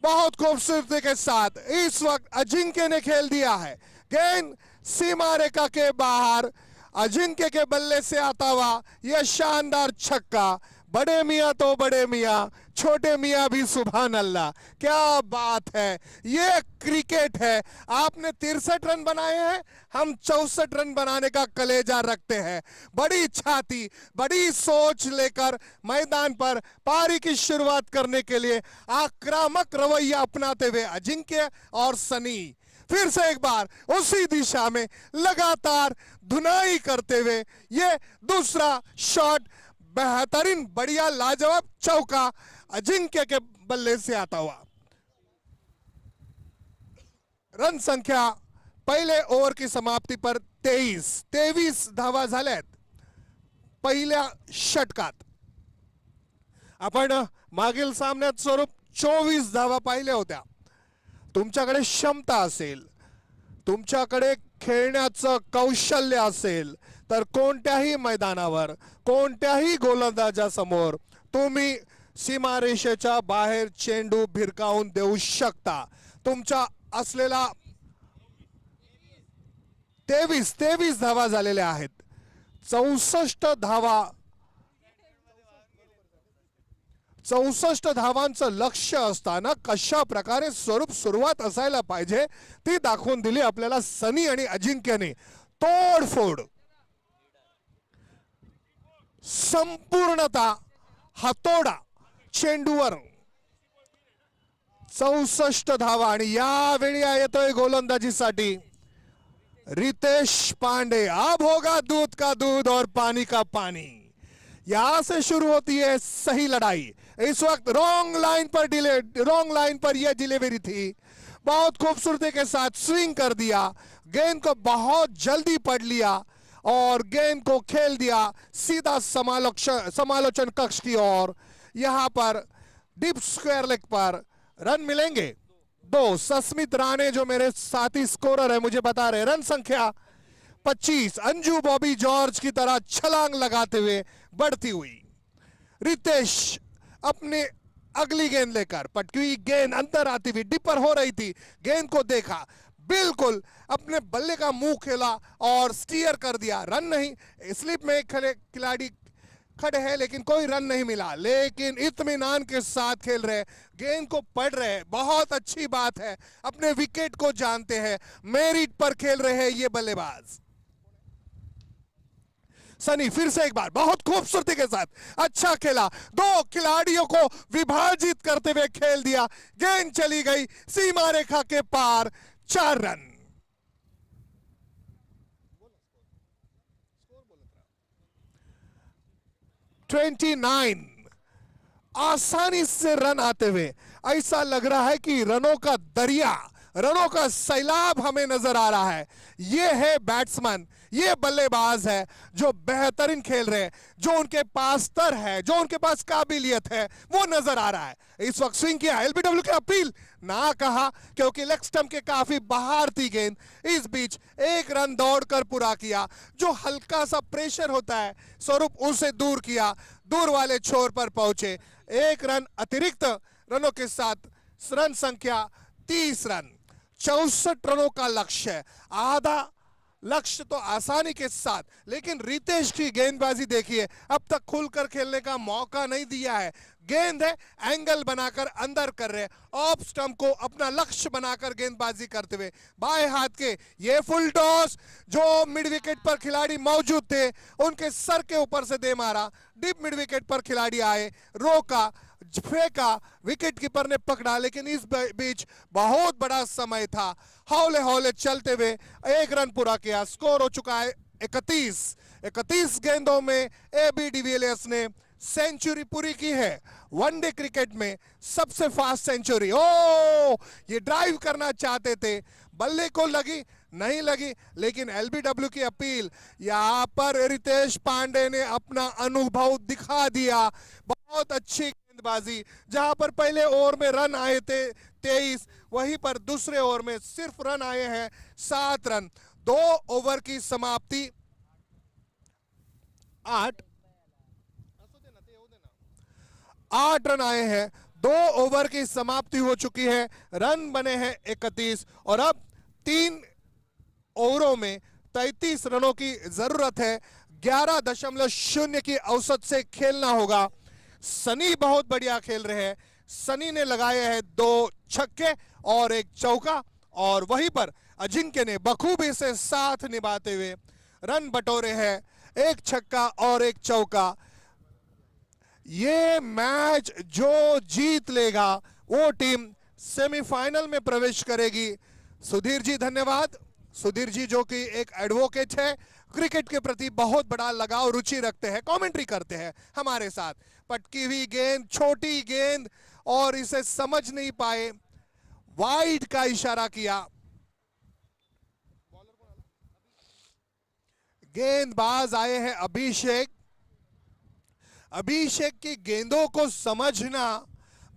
बहुत खूबसूरती के साथ इस वक्त अजिंक्य ने खेल दिया है, गेंद सीमा रेखा के बाहर, अजिंक्य के बल्ले से आता हुआ यह शानदार छक्का। बड़े मियां तो बड़े मियां, छोटे मियां भी सुभान अल्लाह, क्या बात है। ये क्रिकेट है। आपने 63 रन बनाए हैं, हम 64 रन बनाने का कलेजा रखते हैं। बड़ी छाती, बड़ी सोच लेकर मैदान पर पारी की शुरुआत करने के लिए आक्रामक रवैया अपनाते हुए अजिंक्य और सनी फिर से एक बार उसी दिशा में लगातार धुनाई करते हुए ये दूसरा शॉट, बेहतरीन, बढ़िया, लाजवाब चौका अजिंक्य के बल्ले से आता हुआ। रन संख्या पहले ओव्हर की समाप्ती पर 23 धावा झाल्यात पहिल्या षटकात। आपण मागील सामन्यात स्वरूप 24 धावा पाहिल्या होत्या। तुमच्याकडे क्षमता असेल, तुमच्याकडे खेळण्याचं कौशल्य असेल तर कोणत्याही मैदानावर, कोणत्याही गोलंदाजासमोर तुम्ही सीमारेषेच्या बाहेर चेंडू भिरकावून देऊ शकता। तुमच्या असलेला 23 धावा झालेल्या आहेत। 64 धावा, 64 धावांचं लक्ष्य असताना कशा प्रकारे स्वरूप सुरुवात असायला पाहिजे ती दाखवून दिली आपल्याला सनी आणि अजिंक्यने। तोडफोड, संपूर्णता, हातोडा चेंडूवर, 64 धावा। आणि यावेळी येतोय गोलंदाजीसाठी रितेश पांडे। अब होगा दूध का दूध और पानी का पानी। यहां से शुरू होती है सही लड़ाई। इस वक्त रॉन्ग लाइन पर यह डिलीवरी थी, बहुत खूबसूरती के साथ स्विंग कर दिया, गेंद को बहुत जल्दी पढ़ लिया और गेंद को खेल दिया सीधा समालोचन कक्ष की ओर। यहां पर डीप स्क्वायर लेग पर रन मिलेंगे 2। सस्मित राणे जो मेरे साथी स्कोरर है मुझे बता रहे, रन संख्या 25। अंजू बॉबी जॉर्ज की तरह छलांग लगाते हुए बढ़ती हुई रितेश अपने अगली गेंद लेकर, पटकी गेंद अंदर आती हुई डिपर हो रही थी, गेंद को देखा, बिल्कुल अपने बल्ले का मुंह खेला और स्टीयर कर दिया। रन नहीं, स्लिप में खिलाड़ी खड़े हैं लेकिन कोई रन नहीं मिला, लेकिन इत्मीनान के साथ खेल रहे, गेंद को पढ़ रहे, बहुत अच्छी बात है। अपने विकेट को जानते हैं, मेरिट पर खेल रहे हैं ये बल्लेबाज। सनी फिर से एक बार बहुत खूबसूरती के साथ अच्छा खेला, 2 खिलाड़ियों को विभाजित करते हुए खेल दिया, गेंद चली गई सीमा रेखा के पार, 4 रन। आसानी से रन आते हुए ऐसा लग रहा है कि रनों का दरिया, रनों का सैलाब हमें नजर आ रहा है। ये है बैट्समैन, ये बल्लेबाज है जो बेहतरीन खेल रहे हैं, जो उनके पास स्तर है, जो उनके पास काबिलियत है, वो नजर आ रहा है। इस वक्त स्विंग किया, एलबीडब्ल्यू की अपील ना कहा क्योंकि लेग स्टंप के काफी बाहर थी गेंद। इस बीच एक रन दौड़कर पूरा किया, जो हल्का सा प्रेशर होता है स्वरूप उसे दूर किया, दूर वाले छोर पर पहुंचे। एक रन अतिरिक्त रनों के साथ रन संख्या 30 रन, 64 रनों का लक्ष्य है। आधा लक्ष्य तो आसानी के साथ, लेकिन रितेश की गेंदबाजी देखिए, अब तक खुलकर खेलने का मौका नहीं दिया है। गेंद है, एंगल बनाकर अंदर कर रहे, ऑफ स्टंप को अपना लक्ष्य बनाकर गेंदबाजी करते हुए। बाएं हाथ के ये फुल टॉस, जो मिड विकेट पर खिलाड़ी मौजूद थे उनके सर के ऊपर से दे मारा। डीप मिड विकेट पर खिलाड़ी आए, रोका, फेंका, विकेट कीपर ने पकड़ा, लेकिन इस बीच बहुत बड़ा समय था। हौले हौले चलते हुए एक रन पूरा किया। स्कोर हो चुका है 31 गेंदों में एबी डिविलियर्स ने सेंचुरी पूरी की है। वनडे क्रिकेट में सबसे फास्ट सेंचुरी। ओ, ये ड्राइव करना चाहते थे, बल्ले को लगी नहीं लगी, लेकिन एलबीडब्ल्यू की अपील, यहां पर रितेश पांडे ने अपना अनुभव दिखा दिया। बहुत अच्छी गेंदबाजी, जहां पर पहले ओवर में रन आए थे 23, वहीं पर दूसरे ओवर में सिर्फ रन आए हैं 7 रन। 2 ओवर की समाप्ति 8 रन आए हैं। 2 ओवर की समाप्ति हो चुकी है, रन बने हैं 31 और अब 3 ओवरों में 33 रनों की जरूरत है। 11.0 की औसत से खेलना होगा। सनी बहुत बढ़िया खेल रहे हैं। सनी ने लगाए हैं 2 छक्के और 1 चौका, और वहीं पर अजिंक्य ने बखूबी से साथ निभाते हुए रन बटोरे हैं, 1 छक्का और 1 चौका। ये मैच जो जीत लेगा वो टीम सेमीफाइनल में प्रवेश करेगी। सुधीर जी धन्यवाद। सुधीर जी जो कि एक एडवोकेट है, क्रिकेट के प्रति बहुत बड़ा लगाव रुचि रखते हैं, कमेंट्री करते हैं हमारे साथ। पटकी हुई गेंद, छोटी गेंद, और इसे समझ नहीं पाए, वाइड का इशारा किया। गेंदबाज आए हैं अभिषेक। अभिषेक की गेंदों को समझना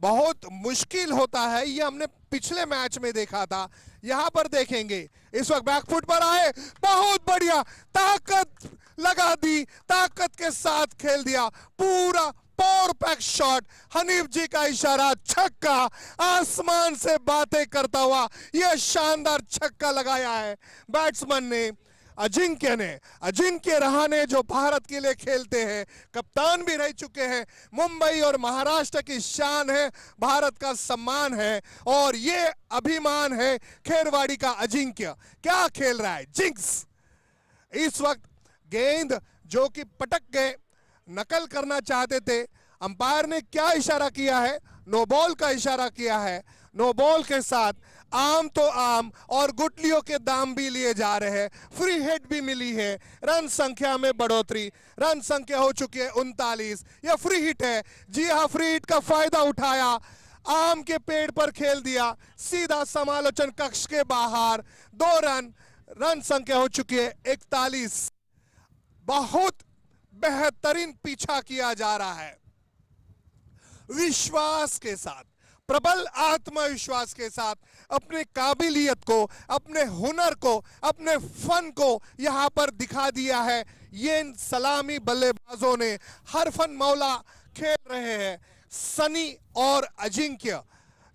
बहुत मुश्किल होता है, ये हमने पिछले मैच में देखा था। यहां पर देखेंगे, इस वक्त बैकफुट पर आए, बहुत बढ़िया ताकत लगा दी, ताकत के साथ खेल दिया, पूरा पावर पैक शॉट। हनीफ जी का इशारा, छक्का, आसमान से बातें करता हुआ यह शानदार छक्का लगाया है बैट्समैन ने, अजिंक्य ने। अजिंक्य रहाणे जो भारत के लिए खेलते हैं, कप्तान भी रह चुके हैं, मुंबई और महाराष्ट्र की शान है, भारत का सम्मान है, और ये अभिमान है खेरवाड़ी का। अजिंक्य क्या खेल रहा है, जिंक्स। इस वक्त गेंद जो कि पटक गए, नकल करना चाहते थे, अंपायर ने क्या इशारा किया है, नो बॉल का इशारा किया है। नो बॉल के साथ आम तो आम और गुटलियों के दाम भी लिए जा रहे हैं, फ्री हिट भी मिली है, रन संख्या में बढ़ोतरी, रन संख्या हो चुकी है 39। यह फ्री हिट है, जी हाँ, फ्री हिट का फायदा उठाया, आम के पेड़ पर खेल दिया, सीधा समालोचन कक्ष के बाहर, 2 रन, रन संख्या हो चुकी है 41। बहुत बेहतरीन पीछा किया जा रहा है, विश्वास के साथ, प्रबल आत्मविश्वास के साथ, अपने काबिलियत को, अपने हुनर को, अपने फन को यहां पर दिखा दिया है ये सलामी बल्लेबाजों ने। हरफन मौला खेल रहे हैं, सनी और अजिंक्य,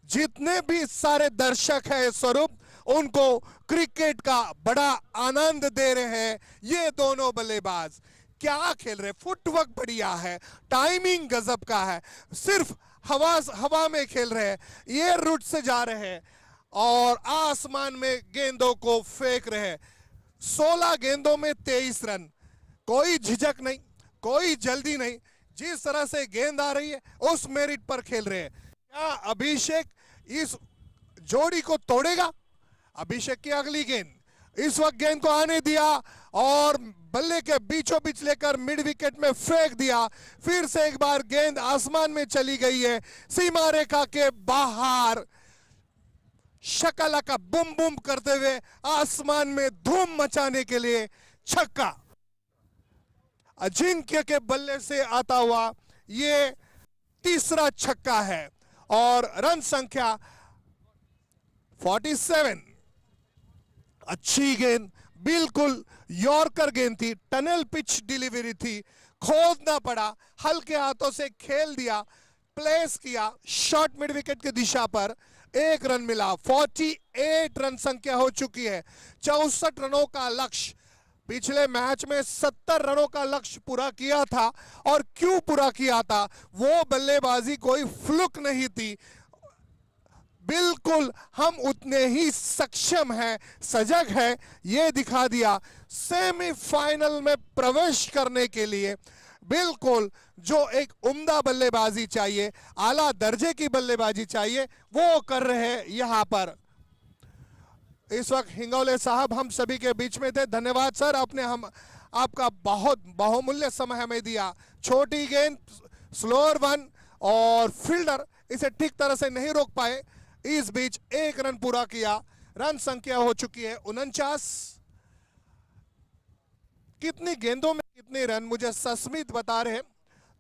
जितने भी सारे दर्शक हैं स्वरूप, उनको क्रिकेट का बड़ा आनंद दे रहे हैं। ये दोनों बल्लेबाज क्या खेल रहे, फुटवर्क बढ़िया है, टाइमिंग गजब का है, सिर्फ हवा में खेल रहे हैं, एयर रूट से जा रहे हैं और आसमान में गेंदों को फेंक रहे हैं। 16 गेंदों में 23 रन, कोई झिझक नहीं, कोई जल्दी नहीं, जिस तरह से गेंद आ रही है उस मेरिट पर खेल रहे हैं। क्या अभिषेक इस जोड़ी को तोड़ेगा? अभिषेक की अगली गेंद, इस वक्त गेंद को आने दिया और बल्ले के बीचों बीच लेकर मिड विकेट में फेंक दिया। फिर से एक बार गेंद आसमान में चली गई है, सीमा रेखा के बाहर। शकला का बुम बुम करते हुए आसमान में धूम मचाने के लिए छक्का। अजिंक्य के बल्ले से आता हुआ ये तीसरा छक्का है और रन संख्या 47। अच्छी गेंद, बिल्कुल यॉर्कर गेंद थी, टनल पिच डिलीवरी थी, खोदना पड़ा, हल्के हाथों से खेल दिया, प्लेस किया, शॉर्ट मिड विकेट की दिशा पर, एक रन मिला। 48 रन संख्या हो चुकी है। 64 रनों का लक्ष्य, पिछले मैच में 70 रनों का लक्ष्य पूरा किया था। और क्यों पूरा किया था? वो बल्लेबाजी कोई फ्लुक नहीं थी, बिल्कुल हम उतने ही सक्षम हैं, सजग हैं, ये दिखा दिया। सेमीफाइनल में प्रवेश करने के लिए बिल्कुल जो एक उम्दा बल्लेबाजी चाहिए, आला दर्जे की बल्लेबाजी चाहिए, वो कर रहे हैं यहां पर। इस वक्त हिंगोले साहब हम सभी के बीच में थे। धन्यवाद सर, आपने आपका बहुत बहुमूल्य समय हमें दिया। छोटी गेंद, स्लोअर वन और फील्डर इसे ठीक तरह से नहीं रोक पाए। इस बीच एक रन पूरा किया। रन संख्या हो चुकी है 49। कितनी गेंदों में कितने रन मुझे सस्मित बता रहे हैं।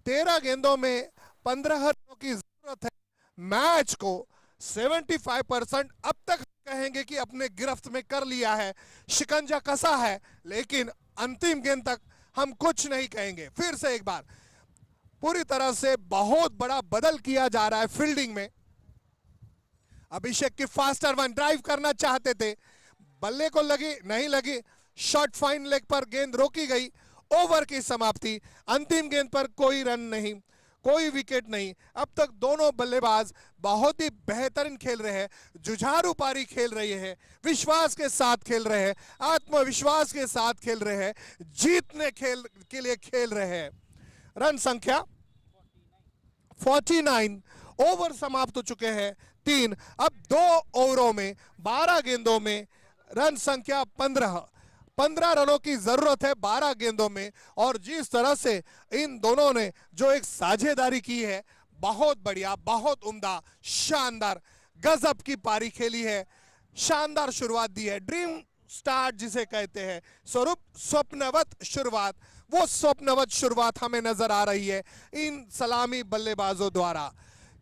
13 गेंदों में 15 रनों की जरूरत है। मैच को 75% अब तक कहेंगे कि अपने गिरफ्त में कर लिया है, शिकंजा कसा है, लेकिन अंतिम गेंद तक हम कुछ नहीं कहेंगे। फिर से एक बार पूरी तरह से बहुत बड़ा बदल किया जा रहा है फील्डिंग में। अभिषेक की फास्टर वन, ड्राइव करना चाहते थे, बल्ले को लगी नहीं लगी, शॉर्ट फाइन लेग पर गेंद रोकी गई। ओवर की समाप्ति, अंतिम गेंद पर कोई रन नहीं, कोई विकेट नहीं। अब तक दोनों बल्लेबाज बहुत ही बेहतरीन खेल रहे हैं, जुझारू पारी खेल रहे हैं, विश्वास के साथ खेल रहे हैं, आत्मविश्वास के साथ खेल रहे हैं, जीतने खेल के लिए खेल रहे हैं। रन संख्या 49। ओवर समाप्त हो चुके हैं 3। अब 2 ओवरों में 12 गेंदों में रन संख्या 15 रनों की जरूरत है 12 गेंदों में। और जिस तरह से इन दोनों ने जो एक साझेदारी की है, बहुत बढ़िया, बहुत उम्दा, शानदार, गजब की पारी खेली है, शानदार शुरुआत दी है। ड्रीम स्टार्ट जिसे कहते हैं, स्वरूप स्वप्नवत शुरुआत, वो स्वप्नवत शुरुआत हमें नजर आ रही है इन सलामी बल्लेबाजों द्वारा।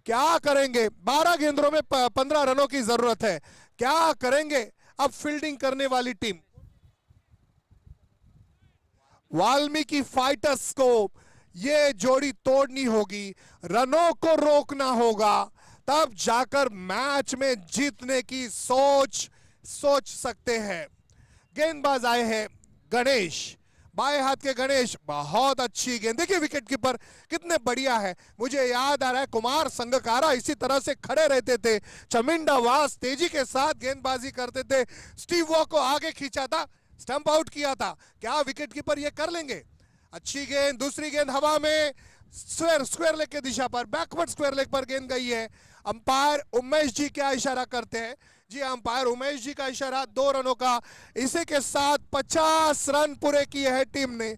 क्या करेंगे? 12 गेंदों में 15 रनों की जरूरत है। क्या करेंगे अब फील्डिंग करने वाली टीम? वाल्मीकि फाइटर्स को ये जोड़ी तोड़नी होगी, रनों को रोकना होगा, तब जाकर मैच में जीतने की सोच सकते हैं। गेंदबाज आए हैं गणेश, बाएं हाथ के गणेश, बहुत अच्छी गेंद। देखिए विकेट कीपर कितने बढ़िया है। मुझे याद आ रहा है कुमार संगकारा इसी तरह से खड़े रहते थे, चमिंडा वास तेजी के साथ गेंदबाजी करते थे, स्टीव वॉ को आगे खींचा था, स्टंप आउट किया था। क्या विकेट कीपर ये कर लेंगे? अच्छी गेंद, दूसरी गेंद हवा में, स्क्वायर लेग की दिशा पर, बैकवर्ड स्क्वायर लेग पर गेंद गई है। अंपायर उमेश जी क्या इशारा करते हैं? जी अंपायर उमेश जी का इशारा 2 रनों का। इसी के साथ 50 रन पूरे किए हैं टीम ने।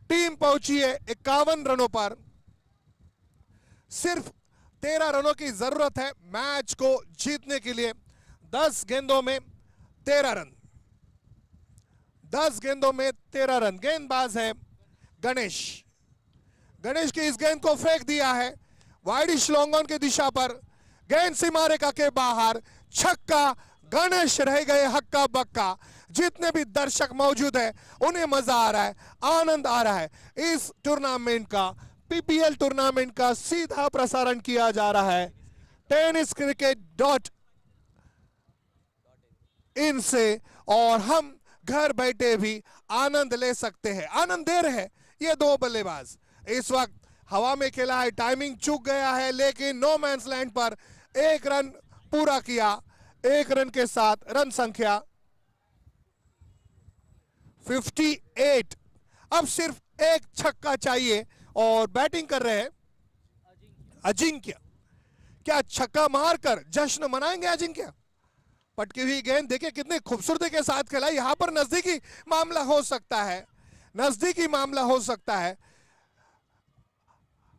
टीम पहुंची है 51 रनों पर। सिर्फ 13 रनों की जरूरत है मैच को जीतने के लिए। 10 गेंदों में 13 रन, 10 गेंदों में 13 रन। गेंदबाज है गणेश, गणेश की इस गेंद को फेंक दिया है वाइडिश लॉन्ग ऑन की दिशा पर। गेंद सीमा रेखा के बाहर, छक्का। गणेश रह गए हक्का बक्का। जितने भी दर्शक मौजूद है उन्हें मजा आ रहा है, आनंद आ रहा है। इस टूर्नामेंट का, पीपीएल टूर्नामेंट का सीधा प्रसारण किया जा रहा है tenniscricket.in से, और हम घर बैठे भी आनंद ले सकते हैं। आनंद दे रहे हैं ये 2 बल्लेबाज। इस वक्त हवा में खेला है, टाइमिंग चूक गया है, लेकिन नो मैंस लैंड पर 1 रन पूरा किया। 1 रन के साथ रन संख्या 58। अब सिर्फ 1 छक्का चाहिए और बैटिंग कर रहे हैं अजिंक्य। क्या छक्का मारकर जश्न मनाएंगे अजिंक्य? पटकी हुई गेंद देखिए कितनी खूबसूरती के साथ खेला। यहां पर नजदीकी मामला हो सकता है, नजदीकी मामला हो सकता है।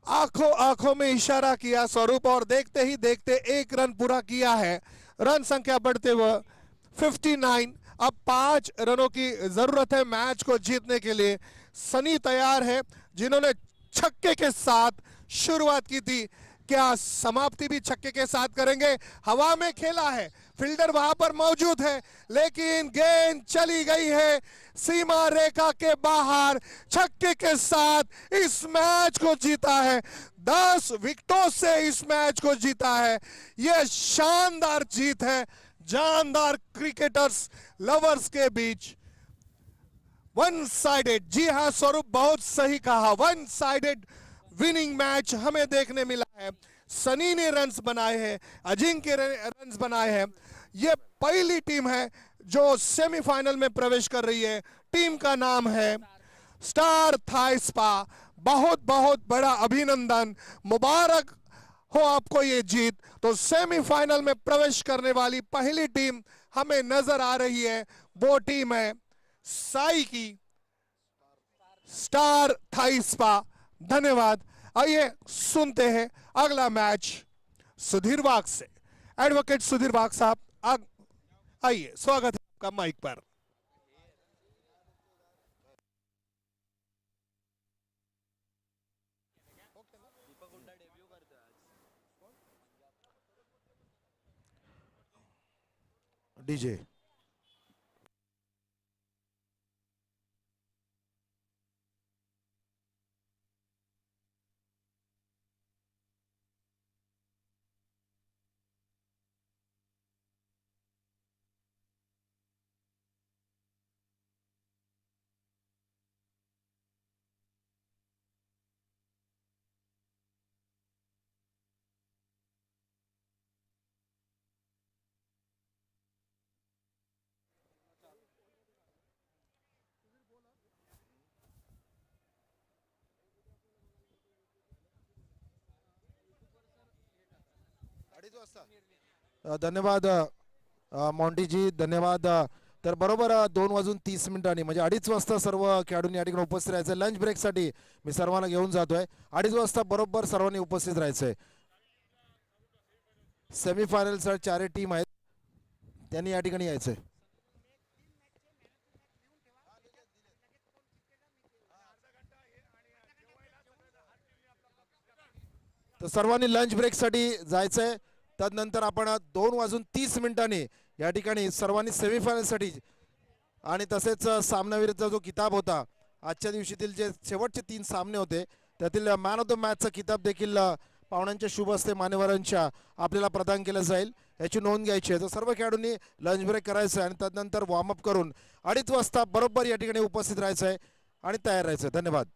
आंखों आंखों में इशारा किया स्वरूप और देखते ही देखते 1 रन पूरा किया है। रन संख्या बढ़ते हुए 59। अब 5 रनों की जरूरत है मैच को जीतने के लिए। सनी तैयार है, जिन्होंने छक्के के साथ शुरुआत की थी, क्या समाप्ति भी छक्के के साथ करेंगे? हवा में खेला है, फील्डर वहां पर मौजूद है, लेकिन गेंद चली गई है सीमा रेखा के बाहर। छक्के के साथ इस मैच को जीता है, 10 विकेटों से इस मैच को जीता है। यह शानदार जीत है जानदार क्रिकेटर्स लवर्स के बीच। वन साइडेड, जी हां स्वरूप बहुत सही कहा, वन साइडेड विनिंग मैच हमें देखने मिला है। सनी ने रन्स बनाए हैं, अजिंक्य ने रन्स बनाए हैं। यह पहली टीम है जो सेमीफाइनल में प्रवेश कर रही है। टीम का नाम है स्टार थाई स्पा। बहुत बहुत बड़ा अभिनंदन, मुबारक हो आपको ये जीत। तो सेमीफाइनल में प्रवेश करने वाली पहली टीम हमें नजर आ रही है, वो टीम है साई की स्टार थाई स्पा। धन्यवाद। आइए सुनते हैं अगला मैच सुधीर वाघ से। एडवोकेट सुधीर वाघ साहब आइए, स्वागत है आपका माइक पर। डीजे धन्यवाद मॉन्टीजी, धन्यवाद। तर बरोबर 2:30 म्हणजे 2:30 वाजता सर्व खेळाडूंनी या ठिकाणी उपस्थित राहायचं। लंच ब्रेकसाठी मी सर्वांना घेऊन जातोय। 2:30 वाजता बरोबर सर्वांनी उपस्थित राहायचंय। सेमीफायनल साठी 4 टीम आहेत, त्यांनी या ठिकाणी यायचंय। तर सर्वांनी लंच ब्रेकसाठी जायचंय। तदनंतर आपण 2:30 या ठिकाणी सर्वांनी सेमीफायनलसाठी आणि तसेच सामनावीरचा जो किताब होता, आजच्या दिवशीतील जे शेवटचे 3 सामने होते त्यातील मॅन ऑफ द मॅचचा किताब देखील पाहुण्यांच्या शुभ हस्ते मान्यवरांच्या आपल्याला प्रदान केलं जाईल, याची नोंद घ्यायची आहे। तर सर्व खेळाडूंनी लंच ब्रेक करायचं आणि तदनंतर वॉर्मअप करून 2:30 वाजता बरोबर या ठिकाणी उपस्थित राहायचं आहे आणि तयार राहायचं। धन्यवाद।